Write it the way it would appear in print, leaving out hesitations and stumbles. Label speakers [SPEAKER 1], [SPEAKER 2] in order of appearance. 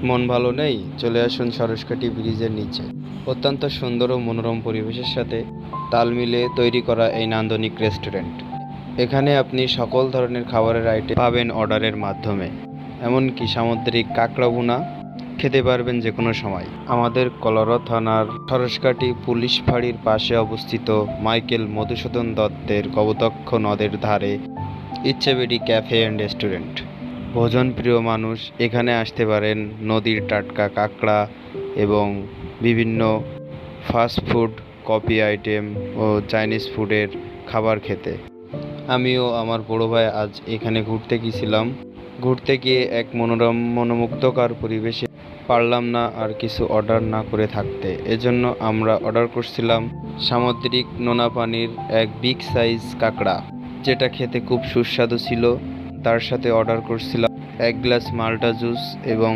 [SPEAKER 1] মন ভালো নেই? চলে আসুন সরস্বতী ব্রিজের নিচে। অত্যন্ত সুন্দর ও মনোরম পরিবেশের সাথে তাল মিলিয়ে তৈরি করা এই নান্দনিক রেস্টুরেন্ট। এখানে আপনি সকল ধরনের খাবারের আইটেম পাবেন অর্ডারের মাধ্যমে, এমনকি সামুদ্রিক কাঁকড়া ভুনা খেতে পারবেন যে কোনো সময়। আমাদের কলারো থানার সরস্বতী পুলিশ ফাঁড়ির পাশে অবস্থিত মাইকেল মধুসূদন দত্তের কপোতাক্ষ নদের ধারে ইচ্ছেবেড়ি ক্যাফে অ্যান্ড রেস্টুরেন্ট। ভোজনপ্রিয় মানুষ এখানে আসতে পারেন নদীর টাটকা কাঁকড়া এবং বিভিন্ন ফাস্ট ফুড, কফি আইটেম ও চাইনিজ ফুডের খাবার খেতে। আমিও আমার বড় ভাই আজ এখানে ঘুরতে গিয়েছিলাম। ঘুরতে গিয়ে এক মনোরম মনোমুগ্ধকর পরিবেশে পারলাম না আর কিছু অর্ডার না করে থাকতে। এজন্য আমরা অর্ডার করছিলাম সামুদ্রিক নোনা পানির এক বিগ সাইজ কাঁকড়া, যেটা খেতে খুব সুস্বাদু ছিল। তার সাথে অর্ডার করছিলাম এক গ্লাস মাল্টা জুস এবং